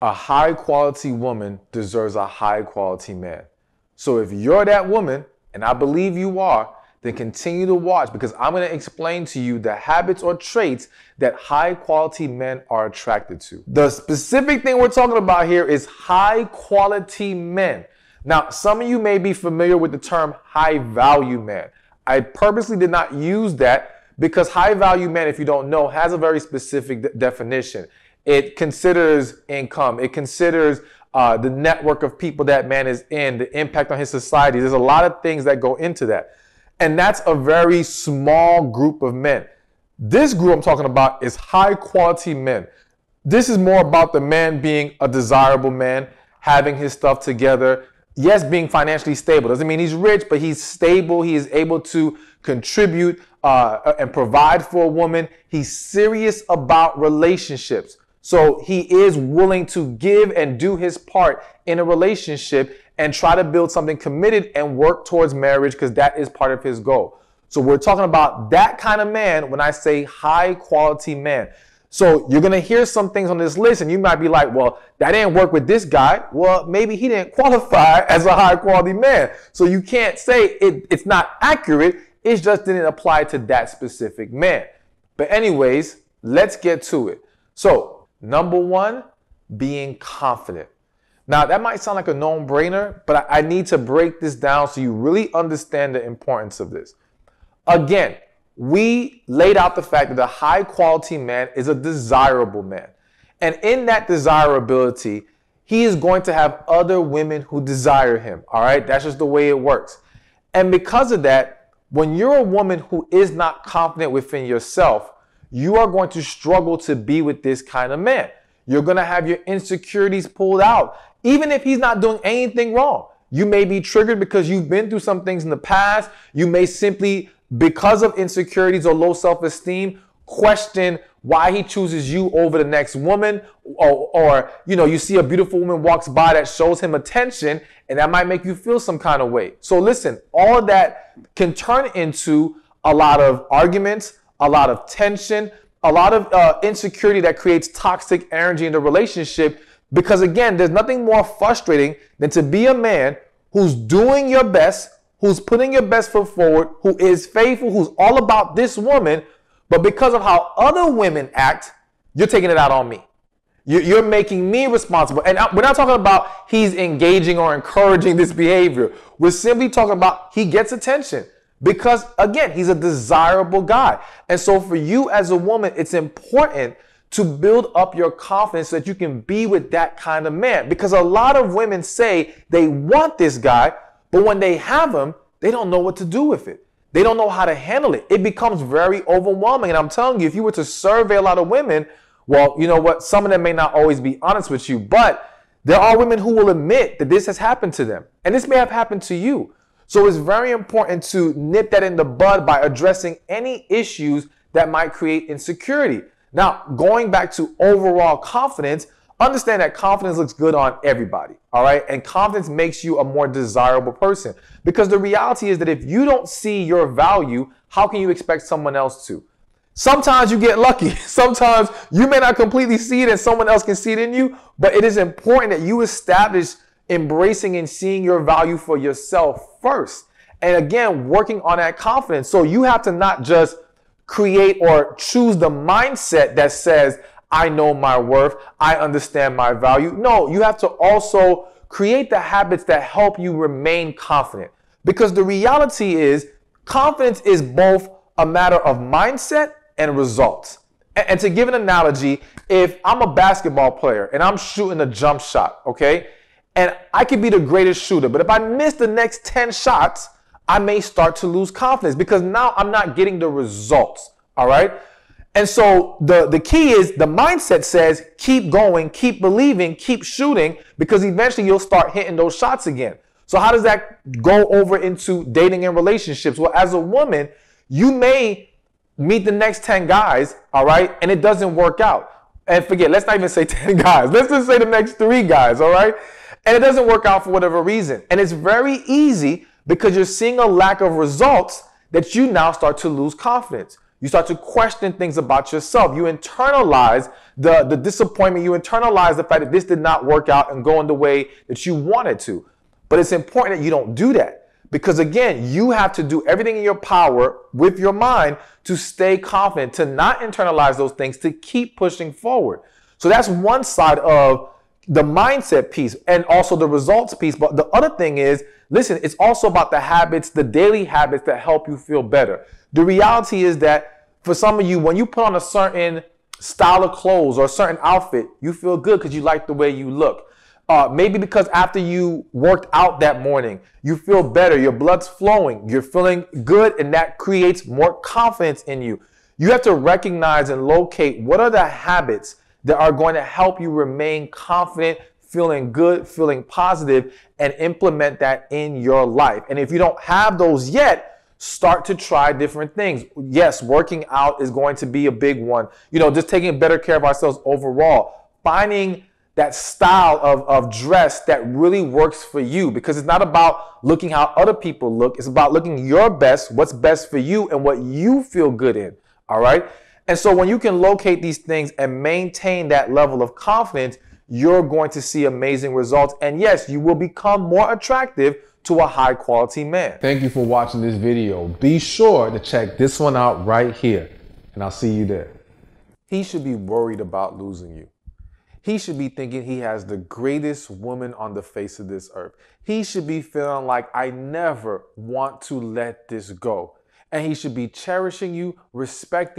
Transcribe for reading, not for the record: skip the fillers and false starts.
A high quality woman deserves a high quality man. So if you're that woman, and I believe you are, then continue to watch because I'm going to explain to you the habits or traits that high quality men are attracted to. The specific thing we're talking about here is high quality men. Now, some of you may be familiar with the term high value man. I purposely did not use that because high value man, if you don't know, has a very specific definition. It considers income. It considers the network of people that man is in, the impact on his society. There's a lot of things that go into that. And that's a very small group of men. This group I'm talking about is high quality men. This is more about the man being a desirable man, having his stuff together. Yes, being financially stable. Doesn't mean he's rich, but he's stable. He is able to contribute and provide for a woman. He's serious about relationships. So he is willing to give and do his part in a relationship and try to build something committed and work towards marriage because that is part of his goal. So we're talking about that kind of man when I say high quality man. So you're going to hear some things on this list and you might be like, well, that didn't work with this guy. Well, maybe he didn't qualify as a high quality man. So you can't say it's not accurate. It just didn't apply to that specific man. But anyways, let's get to it. So number one, being confident. Now, that might sound like a no-brainer, but I need to break this down so you really understand the importance of this. Again, we laid out the fact that a high-quality man is a desirable man. And in that desirability, he is going to have other women who desire him, all right? That's just the way it works. And because of that, when you're a woman who is not confident within yourself, you are going to struggle to be with this kind of man. You're going to have your insecurities pulled out, even if he's not doing anything wrong. You may be triggered because you've been through some things in the past. You may simply, because of insecurities or low self-esteem, question why he chooses you over the next woman, or you see a beautiful woman walks by that shows him attention, and that might make you feel some kind of way. So listen, all of that can turn into a lot of arguments, a lot of tension, a lot of insecurity that creates toxic energy in the relationship. Because again, there's nothing more frustrating than to be a man who's doing your best, who's putting your best foot forward, who is faithful, who's all about this woman, but because of how other women act, you're taking it out on me. You're making me responsible. And we're not talking about he's engaging or encouraging this behavior. We're simply talking about he gets attention because, again, he's a desirable guy. And so for you as a woman, it's important to build up your confidence so that you can be with that kind of man. Because a lot of women say they want this guy, but when they have him, they don't know what to do with it. They don't know how to handle it. It becomes very overwhelming. And I'm telling you, if you were to survey a lot of women, well, you know what? Some of them may not always be honest with you, but there are women who will admit that this has happened to them. And this may have happened to you. So it's very important to nip that in the bud by addressing any issues that might create insecurity. Now, going back to overall confidence, understand that confidence looks good on everybody, all right? And confidence makes you a more desirable person because the reality is that if you don't see your value, how can you expect someone else to? Sometimes you get lucky. Sometimes you may not completely see it and someone else can see it in you, but it is important that you establish embracing and seeing your value for yourself first. And again, working on that confidence. So you have to not just create or choose the mindset that says, I know my worth, I understand my value. No, you have to also create the habits that help you remain confident. Because the reality is, confidence is both a matter of mindset and results. And to give an analogy, if I'm a basketball player and I'm shooting a jump shot, okay, and I could be the greatest shooter, but if I miss the next 10 shots, I may start to lose confidence because now I'm not getting the results, all right? And so the key is the mindset says keep going, keep believing, keep shooting, because eventually you'll start hitting those shots again. So how does that go over into dating and relationships? Well, as a woman, you may meet the next 10 guys, all right, and it doesn't work out. And forget, let's not even say 10 guys. Let's just say the next 3 guys, all right? And it doesn't work out for whatever reason. And it's very easy because you're seeing a lack of results that you now start to lose confidence. You start to question things about yourself. You internalize the disappointment. You internalize the fact that this did not work out and go in the way that you wanted to. But it's important that you don't do that. Because again, you have to do everything in your power with your mind to stay confident, to not internalize those things, to keep pushing forward. So that's one side of the mindset piece and also the results piece. But the other thing is, listen, it's also about the habits, the daily habits that help you feel better. The reality is that for some of you, when you put on a certain style of clothes or a certain outfit, you feel good because you like the way you look. Maybe because after you worked out that morning, you feel better, your blood's flowing, you're feeling good, and that creates more confidence in you. You have to recognize and locate what are the habits that are going to help you remain confident, feeling good, feeling positive, and implement that in your life. And if you don't have those yet, start to try different things. Yes, working out is going to be a big one. You know, just taking better care of ourselves overall. Finding that style of dress that really works for you, because it's not about looking how other people look. It's about looking your best, what's best for you and what you feel good in. All right. And so when you can locate these things and maintain that level of confidence, you're going to see amazing results. And yes, you will become more attractive to a high quality man. Thank you for watching this video. Be sure to check this one out right here, and I'll see you there. He should be worried about losing you. He should be thinking he has the greatest woman on the face of this earth. He should be feeling like, I never want to let this go. And he should be cherishing you, respecting